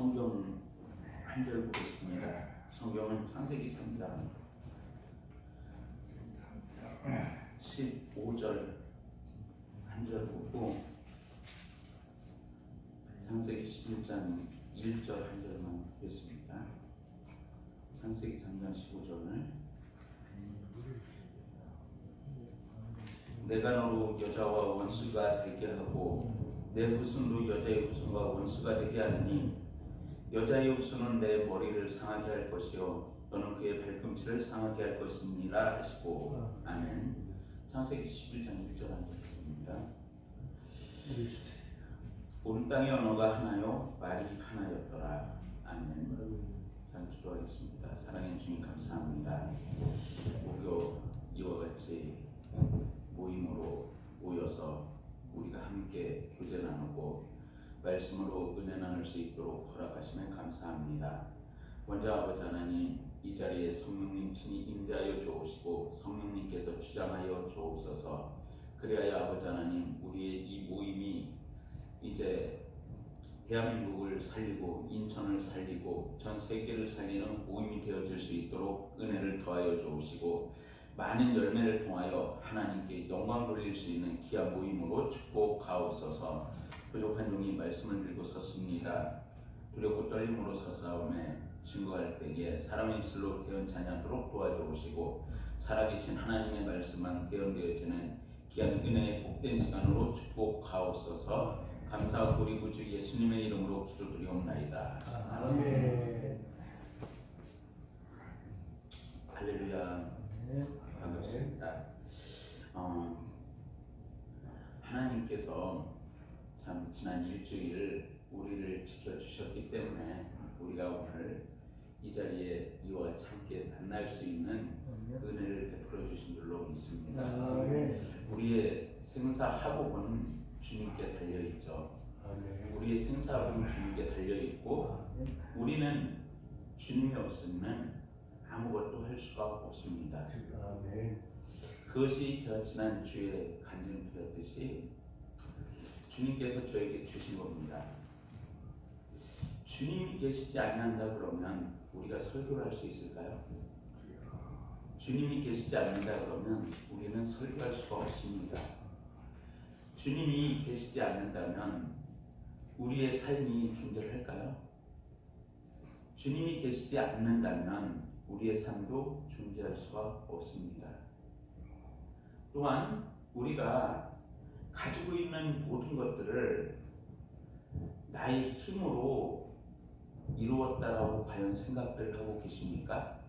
성경 한 절 보겠습니다. 성경은 창세기 3장 15절 한 절 보고 창세기 11장 1절 한 절만 보겠습니다. 창세기 3장 15절을 내가 너로 여자와 원수가 되게 하고 내 후손도 여자의 후손과 원수가 되게 하느니 여자의 후손은 내 머리를 상하게 할 것이요 너는 그의 발꿈치를 상하게 할 것이니라 하시고. 아멘. 창세기 11장 1절 한 절입니다. 온 땅의 언어가 하나요 말이 하나였더라. 아멘. 자, 기도하겠습니다. 사랑해 주님 감사합니다. 목요 이와 같이 모임으로 모여서 우리가 함께 교제 나누고 말씀으로 은혜 나눌 수 있도록 허락하시면 감사합니다. 먼저 아버지 하나님, 이 자리에 성령님 친히 임재하여 주옵시고 성령님께서 주장하여 주옵소서. 그리하여 아버지 하나님, 우리의 이 모임이 이제 대한민국을 살리고 인천을 살리고 전 세계를 살리는 모임이 되어질 수 있도록 은혜를 더하여 주옵시고 많은 열매를 통하여 하나님께 영광 돌릴 수 있는 귀한 모임으로 축복하옵소서. 부족한 종이 말씀을 들고 섰습니다. 두렵고 떨림으로 서사오매 증거할 때에 사람의 입술로 대언치 않도록 도와주옵시고 살아계신 하나님의 말씀만 대언되어지는 귀한 은혜의 복된 시간으로 축복하옵소서. 감사하고 우리 구주 예수님의 이름으로 기도드리옵나이다. 아멘. 할렐루야. 반갑습니다. 하나님께서 참 지난 일주일 우리를 지켜주셨기 때문에 우리가 오늘 이 자리에 이와 같이 함께 만날 수 있는 은혜를 베풀어 주신 줄로 믿습니다. 우리의 생사하복은 주님께 달려있죠. 우리의 생사하복은 주님께 달려있고 우리는 주님이 없으면 아무것도 할 수가 없습니다. 그것이 제가 지난주에 간증드렸듯이 주님께서 저에게 주신 겁니다. 주님이 계시지 않는다 그러면 우리가 설교를 할 수 있을까요? 주님이 계시지 않는다 그러면 우리는 설교할 수가 없습니다. 주님이 계시지 않는다면 우리의 삶이 존재할까요? 주님이 계시지 않는다면 우리의 삶도 존재할 수가 없습니다. 또한 우리가 가지고 있는 모든 것들을 나의 힘으로 이루었다라고 과연 생각을 하고 계십니까?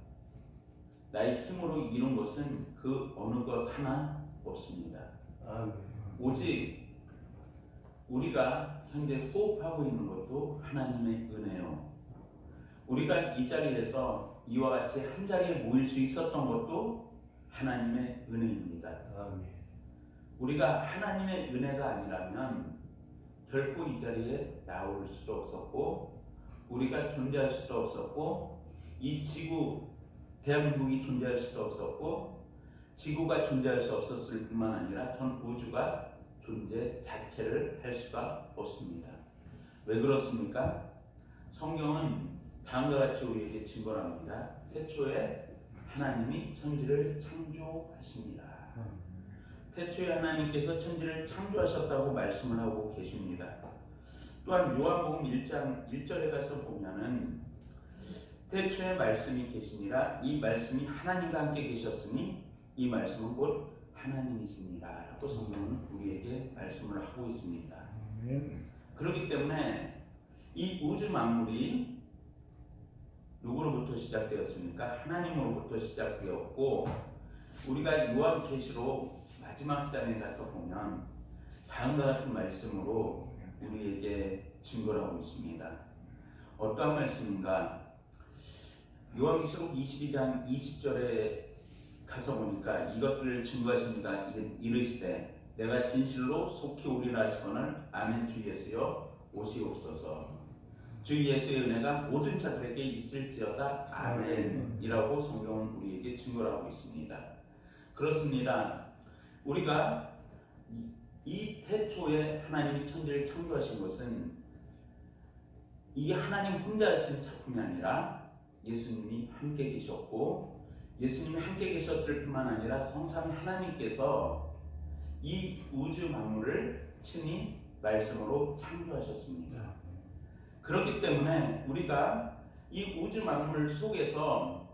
나의 힘으로 이룬 것은 그 어느 것 하나 없습니다. 오직 우리가 현재 호흡하고 있는 것도 하나님의 은혜요. 우리가 이 자리에서 이와 같이 한 자리에 모일 수 있었던 것도 하나님의 은혜입니다. 우리가 하나님의 은혜가 아니라면 결코 이 자리에 나올 수도 없었고 우리가 존재할 수도 없었고 이 지구 대한민국이 존재할 수도 없었고 지구가 존재할 수 없었을 뿐만 아니라 전 우주가 존재 자체를 할 수가 없습니다. 왜 그렇습니까? 성경은 다음과 같이 우리에게 증거합니다. 태초에 하나님이 천지를 창조하십니다. 태초에 하나님께서 천지를 창조하셨다고 말씀을 하고 계십니다. 또한 요한복음 1장 1절에 가서 보면은 태초에 말씀이 계시니라 이 말씀이 하나님과 함께 계셨으니 이 말씀은 곧 하나님이십니다 라고 성경은 우리에게 말씀을 하고 있습니다. 그렇기 때문에 이 우주 만물이 누구로부터 시작되었습니까? 하나님으로부터 시작되었고 우리가 요한계시록 마지막 장에 가서 보면 다음과 같은 말씀으로 우리에게 증거를 하고 있습니다. 어떠한 말씀인가? 요한계시록 22장 20절에 가서 보니까 이것들을 증거하십니다. 이르시되 내가 진실로 속히 오리라 하시거늘 아멘 주 예수여 오시옵소서. 주 예수의 은혜가 모든 자들에게 있을지어다 아멘이라고 성경은 우리에게 증거를 하고 있습니다. 그렇습니다. 우리가 이 태초에 하나님이 천지를 창조하신 것은 이 하나님 혼자 하신 작품이 아니라 예수님이 함께 계셨고, 예수님이 함께 계셨을 뿐만 아니라 성삼위 하나님께서 이 우주 만물을 친히 말씀으로 창조하셨습니다. 그렇기 때문에 우리가 이 우주 만물 속에서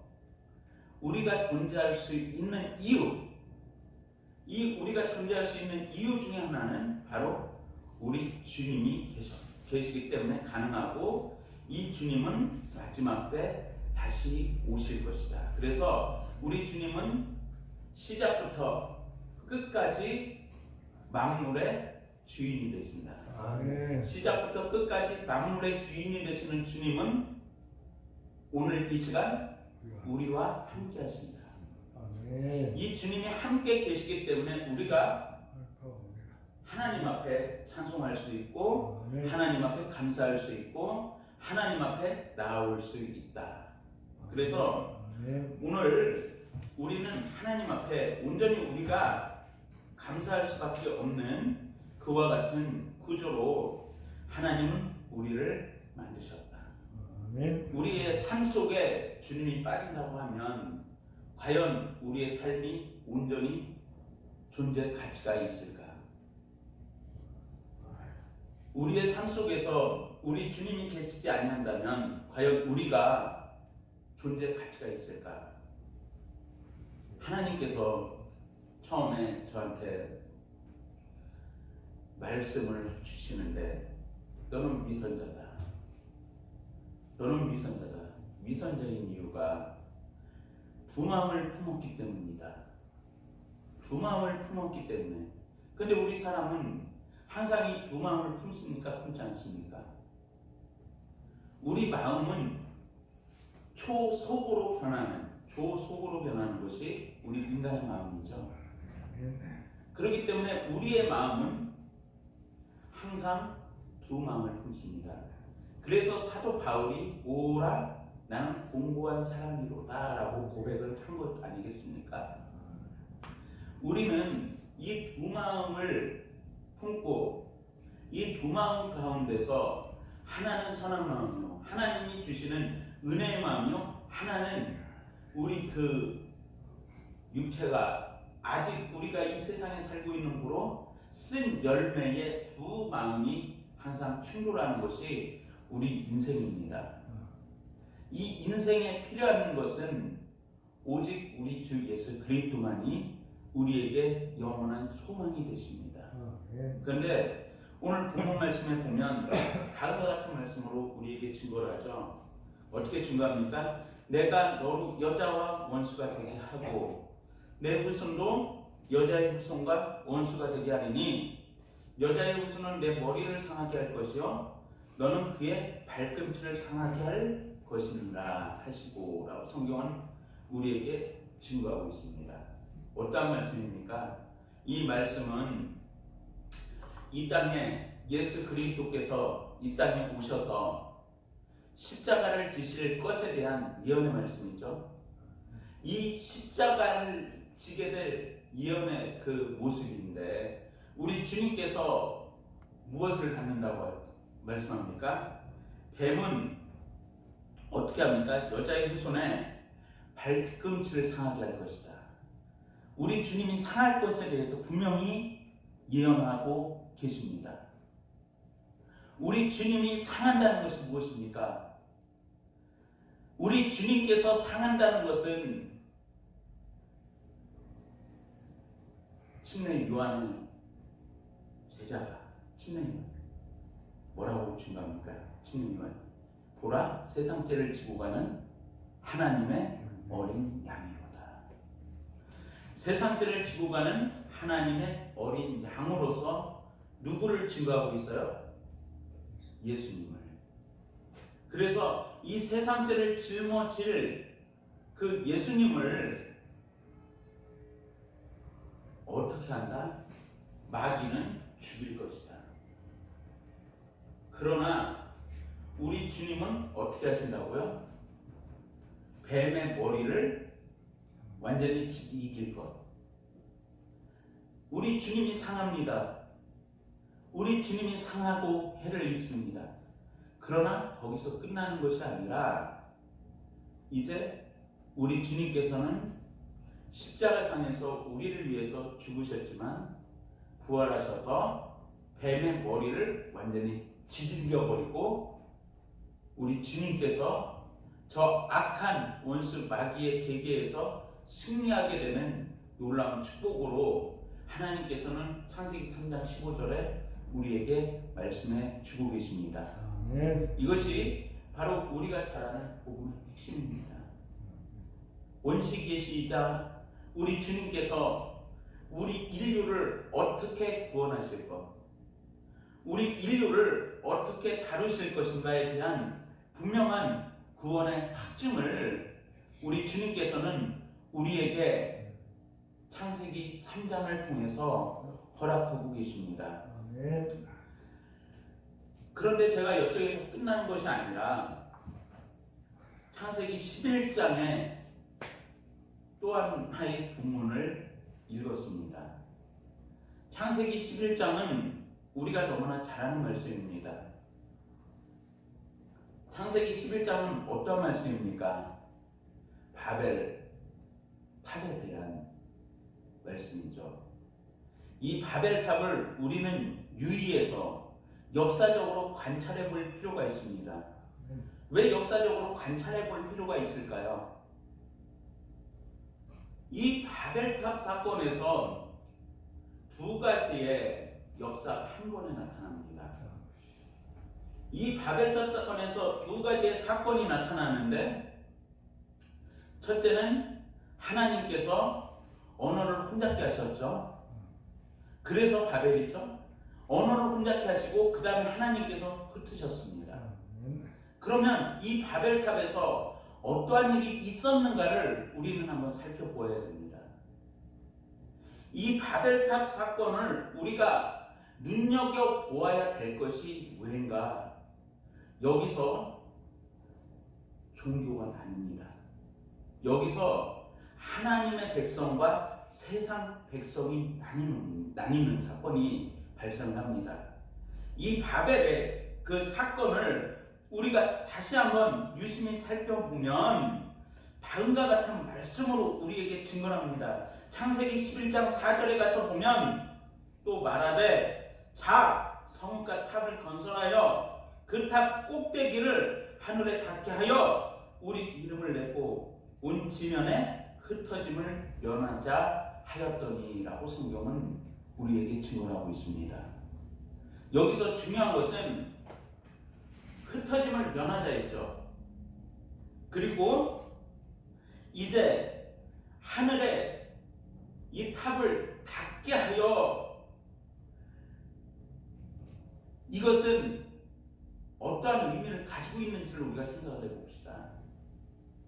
우리가 존재할 수 있는 이유, 이 우리가 존재할 수 있는 이유 중에 하나는 바로 우리 주님이 계시기 때문에 가능하고, 이 주님은 마지막 때 다시 오실 것이다. 그래서 우리 주님은 시작부터 끝까지 만물의 주인이 되신다. 아멘. 시작부터 끝까지 만물의 주인이 되시는 주님은 오늘 이 시간 우리와 함께 하십니다. 아멘. 이 주님이 함께 계시기 때문에 우리가 하나님 앞에 찬송할 수 있고, 아멘. 하나님 앞에 감사할 수 있고, 하나님 앞에 나아올 수 있다. 그래서 아멘. 오늘 우리는 하나님 앞에 온전히 우리가 감사할 수밖에 없는 그와 같은 구조로 하나님은 우리를 만드셨다. 아멘. 우리의 삶 속에 주님이 빠진다고 하면 과연 우리의 삶이 온전히 존재 가치가 있을까? 우리의 삶 속에서 우리 주님이 계시지 아니한다면 과연 우리가 존재 가치가 있을까? 하나님께서 처음에 저한테 말씀을 주시는데, 너는 위선자다. 너는 위선자다. 위선자인 이유가 두 마음을 품었기 때문이다. 두 마음을 품었기 때문에. 근데 우리 사람은 항상 이 두 마음을 품습니까? 품지 않습니까? 우리 마음은 초속으로 변하는 것이 우리 인간의 마음이죠. 그렇기 때문에 우리의 마음은 항상 두 마음을 품습니다. 그래서 사도 바울이 오라 나는 공고한 사람이로다 라고 고백을 한 것 아니겠습니까? 우리는 이 두 마음을 품고, 이 두 마음 가운데서 하나는 선한 마음이요, 하나님이 주시는 은혜의 마음이요, 하나는 우리 그 육체가 아직 우리가 이 세상에 살고 있는 거로 쓴 열매의 두 마음이 항상 충돌하는 것이 우리 인생입니다. 이 인생에 필요한 것은 오직 우리 주 예수 그리스도만이 우리에게 영원한 소망이 되십니다. 그런데 오늘 본문 말씀에 보면 다음과 같은 말씀으로 우리에게 증거를 하죠. 어떻게 증거합니까? 내가 너로 여자와 원수가 되게 하고 내 후손도 여자의 후손과 원수가 되게 하리니 여자의 후손은 내 머리를 상하게 할 것이요 너는 그의 발꿈치를 상하게 할 것이니라 하시고 라고 성경은 우리에게 증거하고 있습니다. 어떤 말씀입니까? 이 말씀은 이 땅에 예수 그리스도께서 이 땅에 오셔서 십자가를 지실 것에 대한 예언의 말씀이죠. 이 십자가를 지게 될 예언의 그 모습인데 우리 주님께서 무엇을 갖는다고 말씀합니까? 뱀은 어떻게 합니까? 여자의 후손에 발꿈치를 상하게 할 것이다. 우리 주님이 상할 것에 대해서 분명히 예언하고 계십니다. 우리 주님이 상한다는 것이 무엇입니까? 우리 주님께서 상한다는 것은 침례 요한의 제자가 침례 요한 뭐라고 증거합니까? 침례 요한 보라 세상 죄를 지고 가는 하나님의 어린 양이로다. 세상 죄를 지고 가는 하나님의 어린 양으로서 누구를 증거하고 있어요? 예수님을. 그래서 이 세상 죄를 짊어질 그 예수님을 어떻게 한다? 마귀는 죽일 것이다. 그러나 우리 주님은 어떻게 하신다고요? 뱀의 머리를 완전히 이길 것. 우리 주님이 상합니다. 우리 주님이 상하고 해를 입습니다. 그러나 거기서 끝나는 것이 아니라 이제 우리 주님께서는 십자가상에서 우리를 위해서 죽으셨지만 부활하셔서 뱀의 머리를 완전히 지질겨버리고 우리 주님께서 저 악한 원수 마귀의 계계에서 승리하게 되는 놀라운 축복으로 하나님께서는 창세기 3장 15절에 우리에게 말씀해 주고 계십니다. 아멘. 이것이 바로 우리가 잘 아는 복음의 핵심입니다. 원시계시이자 우리 주님께서 우리 인류를 어떻게 구원하실 것, 우리 인류를 어떻게 다루실 것인가에 대한 분명한 구원의 확증을 우리 주님께서는 우리에게 창세기 3장을 통해서 허락하고 계십니다. 아멘. 그런데 제가 여쪽에서 끝나는 것이 아니라 창세기 11장에 또 하나의 본문을 읽었습니다. 창세기 11장은 우리가 너무나 잘 아는 말씀입니다. 창세기 11장은 어떤 말씀입니까? 바벨 탑에 대한 말씀이죠. 이 바벨탑을 우리는 유의해서 역사적으로 관찰해 볼 필요가 있습니다. 왜 역사적으로 관찰해 볼 필요가 있을까요? 이 바벨탑 사건에서 두 가지의 역사가 한 번에 나타납니다. 이 바벨탑 사건에서 두 가지의 사건이 나타나는데, 첫째는 하나님께서 언어를 혼잡게 하셨죠. 그래서 바벨이죠. 언어를 혼잡게 하시고 그 다음에 하나님께서 흩으셨습니다. 그러면 이 바벨탑에서 어떠한 일이 있었는가를 우리는 한번 살펴보아야 됩니다. 이 바벨탑 사건을 우리가 눈여겨보아야 될 것이 왜인가? 여기서 종교가 나뉩니다. 여기서 하나님의 백성과 세상 백성이 나뉘는 사건이 발생합니다. 이 바벨의 그 사건을 우리가 다시 한번 유심히 살펴보면 다음과 같은 말씀으로 우리에게 증거합니다. 창세기 11장 4절에 가서 보면 또 말하되 자 성읍과 탑을 건설하여 그 탑 꼭대기를 하늘에 닿게 하여 우리 이름을 내고 온 지면에 흩어짐을 면하자 하였더니라고 성경은 우리에게 증거하고 있습니다. 여기서 중요한 것은 흩어짐을 면하자 했죠. 그리고 이제 하늘에 이 탑을 닿게 하여, 이것은 어떠한 의미를 가지고 있는지를 우리가 생각을 해봅시다.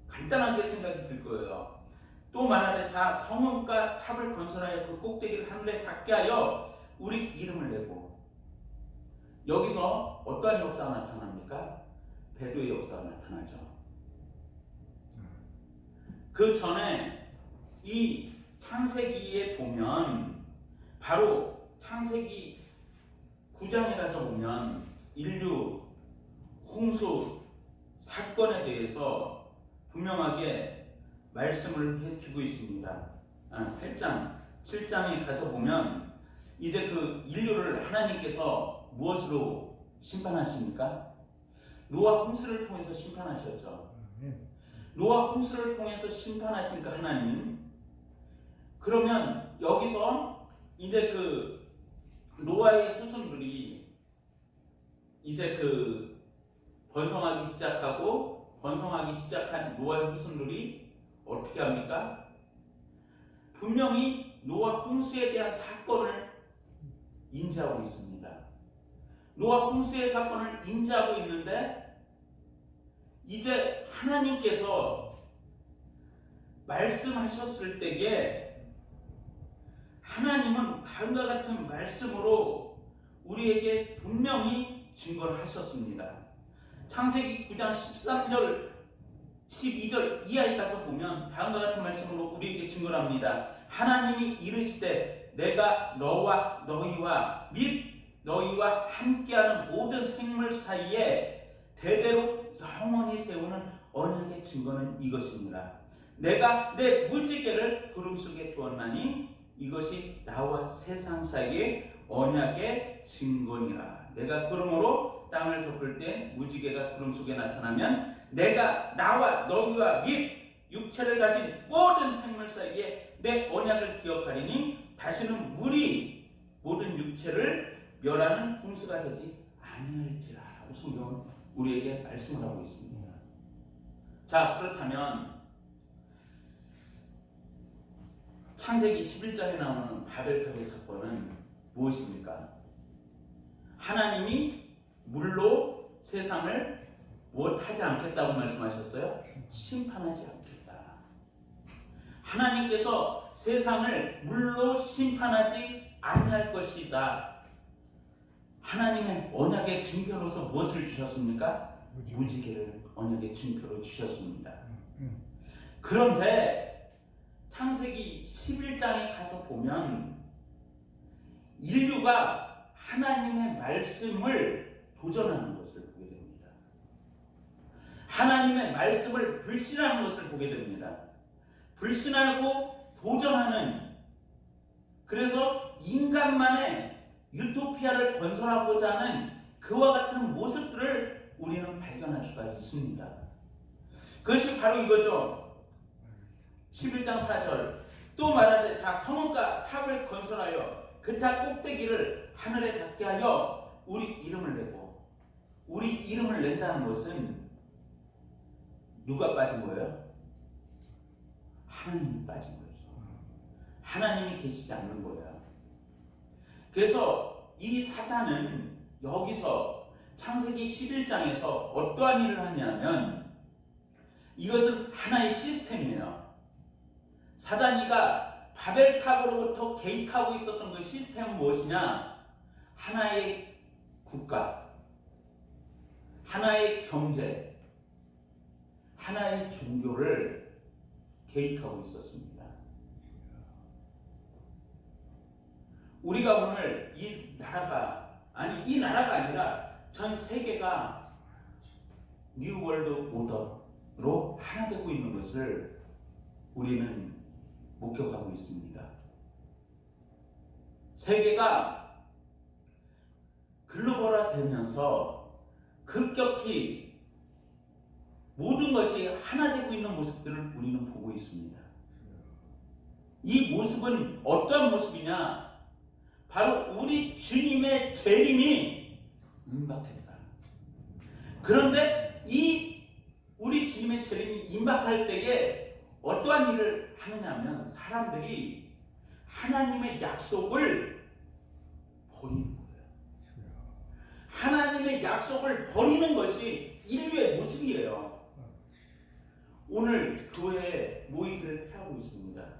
간단하게 생각이 들 거예요. 또 말하되 자 성읍과 탑을 건설하여 그 꼭대기를 하늘에 닿게 하여 우리 이름을 내고, 여기서 어떠한 역사가 나타납니까? 배도의 역사가 나타나죠. 그 전에 이 창세기에 보면, 바로 창세기 9장에 가서 보면 인류 홍수 사건에 대해서 분명하게 말씀을 해주고 있습니다. 8장, 7장에 가서 보면 이제 그 인류를 하나님께서 무엇으로 심판하십니까? 노아 홍수를 통해서 심판하셨죠. 노아 홍수를 통해서 심판하시니까 하나님, 그러면 여기서 이제 그 노아의 후손들이 이제 그 번성하기 시작한 노아의 후손들이 어떻게 합니까? 분명히 노아 홍수에 대한 사건을 인지하고 있습니다. 노아 홍수의 사건을 인지하고 있는데, 이제 하나님께서 말씀하셨을 때에 하나님은 다음과 같은 말씀으로 우리에게 분명히 증거를 하셨습니다. 창세기 9장 13절 12절 이하에 가서 보면 다음과 같은 말씀으로 우리에게 증거를 합니다. 하나님이 이르시되 내가 너희와 함께하는 모든 생물 사이에 대대로 영원히 세우는 언약의 증거는 이것입니다. 내가 내 무지개를 구름 속에 두었나니 이것이 나와 세상 사이의 언약의 증거니라. 내가 구름으로 땅을 덮을 때 무지개가 구름 속에 나타나면 내가 나와 너희와 및 육체를 가진 모든 생물 사이에 내 언약을 기억하리니 다시는 물이 모든 육체를 멸하는 홍수가 되지 아니할지라. 라고 성경은 우리에게 말씀을 하고 있습니다. 자, 그렇다면 창세기 11장에 나오는 바벨탑의 사건은 무엇입니까? 하나님이 물로 세상을 무엇하지 않겠다고 말씀하셨어요? 심판하지 않겠다. 하나님께서 세상을 물로 심판하지 아니할 것이다. 하나님의 언약의 증표로서 무엇을 주셨습니까? 무지개를 언약의 증표로 주셨습니다. 그런데 창세기 11장에 가서 보면 인류가 하나님의 말씀을 도전하는 것을 보게 됩니다. 하나님의 말씀을 불신하는 것을 보게 됩니다. 불신하고 도전하는, 그래서 인간만의 유토피아를 건설하고자 하는 그와 같은 모습들을 우리는 발견할 수가 있습니다. 그것이 바로 이거죠. 11장 4절 또 말하되 자 성읍과 탑을 건설하여 그 탑 꼭대기를 하늘에 닿게 하여 우리 이름을 내고, 우리 이름을 낸다는 것은 누가 빠진 거예요? 하나님이 빠진 거죠. 하나님이 계시지 않는 거예요. 그래서 이 사단은 여기서 창세기 11장에서 어떠한 일을 하냐면 이것은 하나의 시스템이에요. 사단이가 바벨탑으로부터 개입하고 있었던 그 시스템은 무엇이냐? 하나의 국가, 하나의 경제, 하나의 종교를 개입하고 있었습니다. 우리가 오늘 이 나라가 아니라 전 세계가 뉴 월드 오더로 하나 되고 있는 것을 우리는 목격하고 있습니다. 세계가 글로벌화 되면서 급격히 모든 것이 하나 되고 있는 모습들을 우리는 보고 있습니다. 이 모습은 어떤 모습이냐? 바로 우리 주님의 재림이 임박했다. 그런데 이 우리 주님의 재림이 임박할 때에 어떠한 일을 하느냐면 사람들이 하나님의 약속을 버리는 거예요. 하나님의 약속을 버리는 것이 인류의 모습이에요. 오늘 교회에 모이기를 하고 있습니다.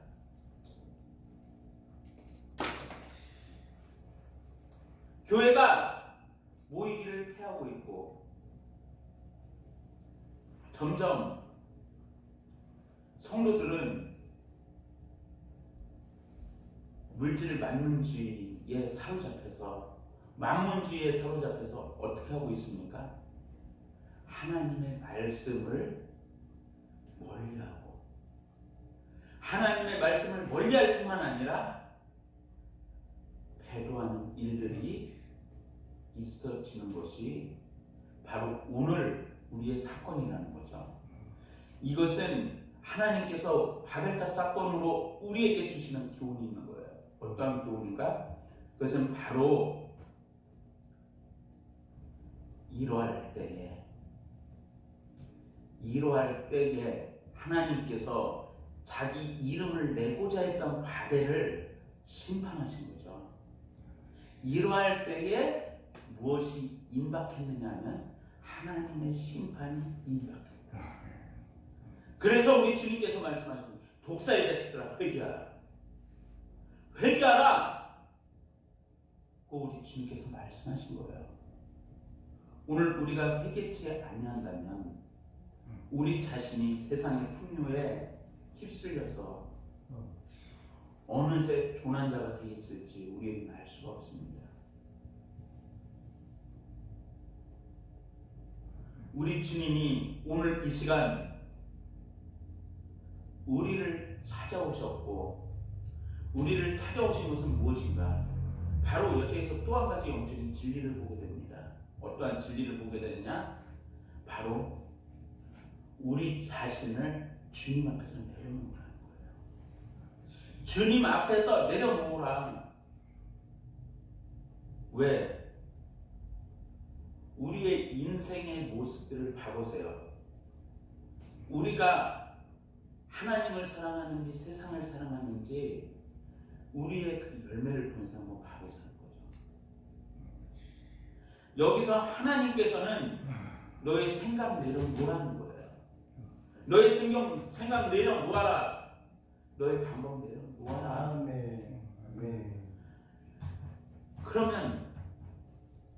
교회가 모이기를 패하고 있고 점점 성도들은 물질 만문주의에 사로잡혀서 만문주의에 사로잡혀서 어떻게 하고 있습니까? 하나님의 말씀을 멀리하고 하나님의 말씀을 멀리할 뿐만 아니라 배도하는 일들이 있어지는 것이 바로 오늘 우리의 사건이라는 거죠. 이것은 하나님께서 바벨탑 사건으로 우리에게 주시는 교훈이 있는 거예요. 어떠한 교훈인가? 그것은 바로 이러할 때에 하나님께서 자기 이름을 내고자 했던 바벨을 심판하신 거죠. 이러할 때에 무엇이 임박했느냐 하면 하나님의 심판이 임박했다. 그래서 우리 주님께서 말씀하시는 독사의 자식들아 회개하라. 회개하라. 꼭 우리 주님께서 말씀하신 거예요. 오늘 우리가 회개치 아니한다면 우리 자신이 세상의 풍요에 휩쓸려서 어느새 조난자가 되어 있을지 우리에게 알 수가 없습니다. 우리 주님이 오늘 이 시간 우리를 찾아오셨고 우리를 찾아오신 것은 무엇인가? 바로 여기에서 또 한 가지 영적인 진리를 보게 됩니다. 어떠한 진리를 보게 되느냐? 바로 우리 자신을 주님 앞에서 내려놓으라는 거예요. 주님 앞에서 내려놓으라. 왜? 우리의 인생의 모습들을 봐보세요. 우리가 하나님을 사랑하는지 세상을 사랑하는지 우리의 그 열매를 통해서 한번 봐보자는 거죠. 여기서 하나님께서는 너의 생각 내려놓으라는 거예요. 너의 생각 내려놓아라. 너의 방법 내려놓아라. 아멘. 그러면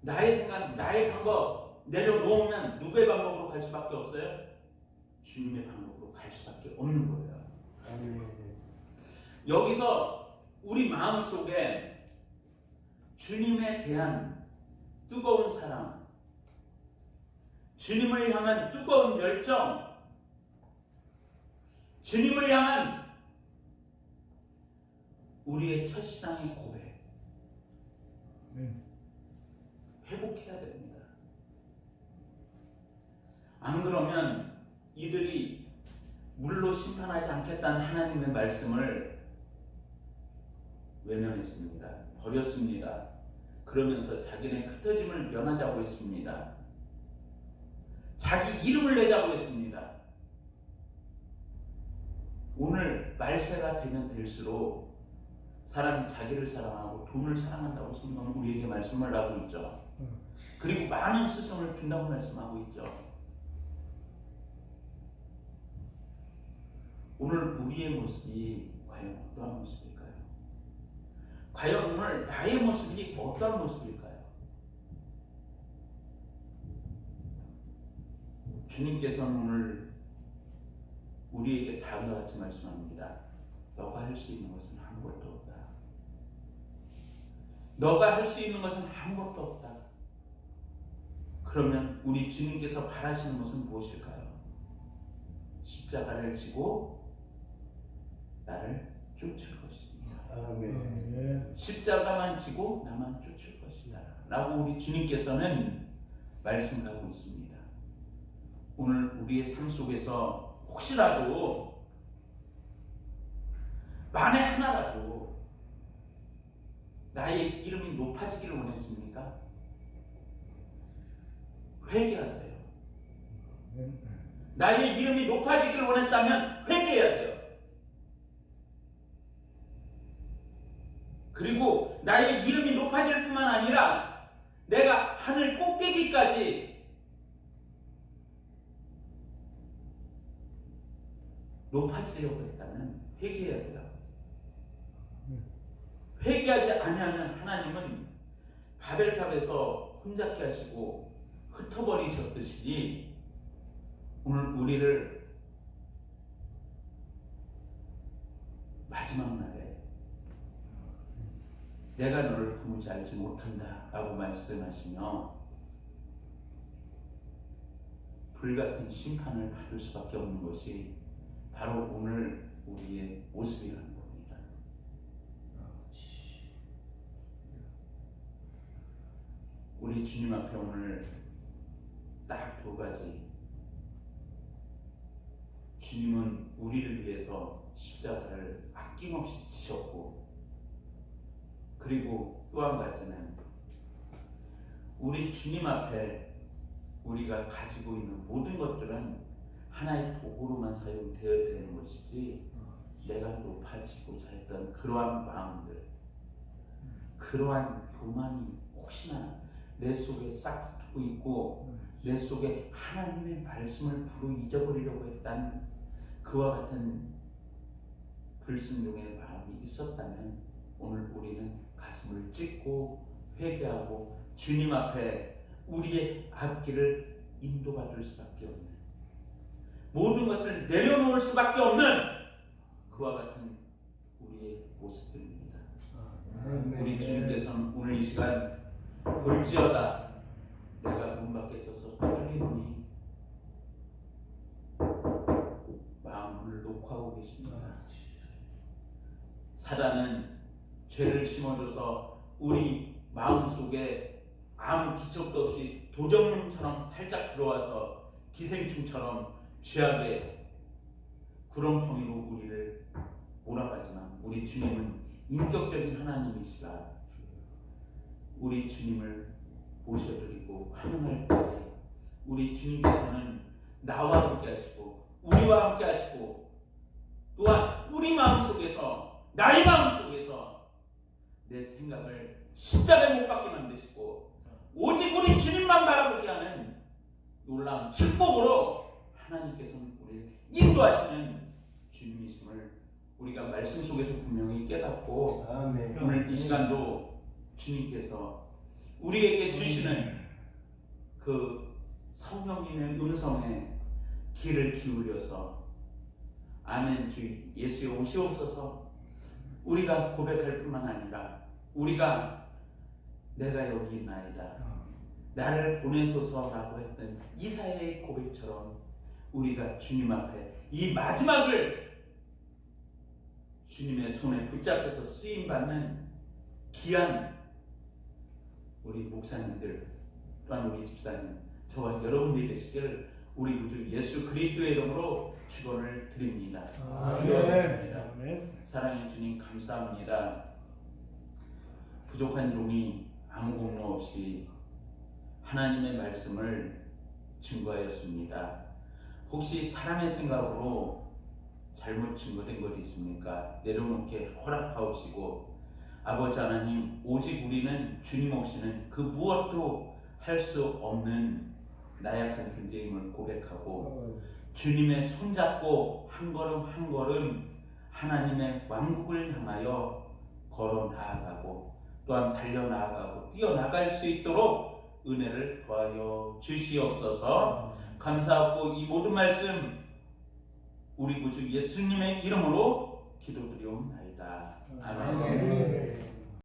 나의 생각, 나의 방법 내려놓으면 누구의 방법으로 갈 수밖에 없어요? 주님의 방법으로 갈 수밖에 없는 거예요. 아멘. 여기서 우리 마음속에 주님에 대한 뜨거운 사랑, 주님을 향한 뜨거운 열정, 주님을 향한 우리의 첫신앙의 고백 회복해야 됩니다. 안 그러면 이들이 물로 심판하지 않겠다는 하나님의 말씀을 외면했습니다. 버렸습니다. 그러면서 자기네 흩어짐을 면하자고 했습니다. 자기 이름을 내자고 했습니다. 오늘 말세가 되면 될수록 사람이 자기를 사랑하고 돈을 사랑한다고 성경은 우리에게 말씀을 하고 있죠. 그리고 많은 스승을 준다고 말씀하고 있죠. 오늘 우리의 모습이 과연 어떠한 모습일까요? 과연 오늘 나의 모습이 어떠한 모습일까요? 주님께서는 오늘 우리에게 다음과 같이 말씀합니다. 너가 할 수 있는 것은 아무것도 없다. 너가 할 수 있는 것은 아무것도 없다. 그러면 우리 주님께서 바라시는 것은 무엇일까요? 십자가를 지고 나를 쫓을 것입니다. 아멘. 십자가만 지고 나만 쫓을 것이다 라고 우리 주님께서는 말씀을 하고 있습니다. 오늘 우리의 삶 속에서 혹시라도 만에 하나라도 나의 이름이 높아지기를 원했습니까? 회개하세요. 나의 이름이 높아지기를 원했다면 회개해야 돼요. 그리고 나의 이름이 높아질 뿐만 아니라 내가 하늘 꼭대기까지 높아지려고 했다면 회개해야 돼요. 회개하지 아니하면 하나님은 바벨탑에서 혼잡게 하시고 흩어버리셨듯이 오늘 우리를 마지막 날에 내가 너를 품을지 알지 못한다 라고 말씀하시며 불같은 심판을 받을 수밖에 없는 것이 바로 오늘 우리의 모습이라는 겁니다. 우리 주님 앞에 오늘 딱 두 가지. 주님은 우리를 위해서 십자가를 아낌없이 지셨고, 그리고 또 한 가지는 우리 주님 앞에 우리가 가지고 있는 모든 것들은 하나의 도구로만 사용되어야 되는 것이지 내가 높아지고자 했던 그러한 마음들, 그러한 교만이 혹시나 내 속에 싹 붙고 있고 내 속에 하나님의 말씀을 부르 잊어버리려고 했던 그와 같은 불순종의 마음이 있었다면 오늘 우리는 가슴을 찢고 회개하고 주님 앞에 우리의 앞길을 인도받을 수밖에 없는, 모든 것을 내려놓을 수밖에 없는 그와 같은 우리의 모습들입니다. 우리 주님께서는 오늘 이 시간 볼지어다 내가 문 밖에 서서 두드리노니 사단은 죄를 심어줘서 우리 마음속에 아무 기척도 없이 도적놈처럼 살짝 들어와서 기생충처럼 죄악의 구렁텅이로 우리를 몰아가지만 우리 주님은 인격적인 하나님이시라 우리 주님을 모셔드리고 환영할 때 우리 주님께서는 나와 함께 하시고 우리와 함께 하시고 또한 우리 마음속에서 나의 마음속에서 내 생각을 십자가에 못 박게 만드시고 오직 우리 주님만 바라보게 하는 놀라운 축복으로 하나님께서는 우리를 인도하시는 주님이심을 우리가 말씀 속에서 분명히 깨닫고 아멘. 오늘 이 시간도 주님께서 우리에게 주시는 그 성령님의 음성에 귀를 기울여서 아멘 주 예수여 오시옵소서 우리가 고백할 뿐만 아니라 우리가 내가 여기 있나이다 나를 보내소서라고 했던 이사야의 고백처럼 우리가 주님 앞에 이 마지막을 주님의 손에 붙잡혀서 쓰임받는 귀한 우리 목사님들 또한 우리 집사님 저와 여러분들이 되시길 우리 구주 예수 그리스도의 이름으로 축원을 드립니다. 기도하겠습니다. 아멘. 사랑의 주님 감사합니다. 부족한 종이 아무 공로 없이 하나님의 말씀을 증거하였습니다. 혹시 사람의 생각으로 잘못 증거된 것 있습니까? 내려놓게 허락하옵시고 아버지 하나님 오직 우리는 주님 없이는 그 무엇도 할 수 없는 나약한 존재임을 고백하고 주님의 손잡고 한 걸음 한 걸음 하나님의 왕국을 향하여 걸어 나아가고 또한 달려 나아가고 뛰어나갈 수 있도록 은혜를 더하여 주시옵소서. 감사하고 이 모든 말씀 우리 구주 예수님의 이름으로 기도드리옵나이다. 아멘. 아멘.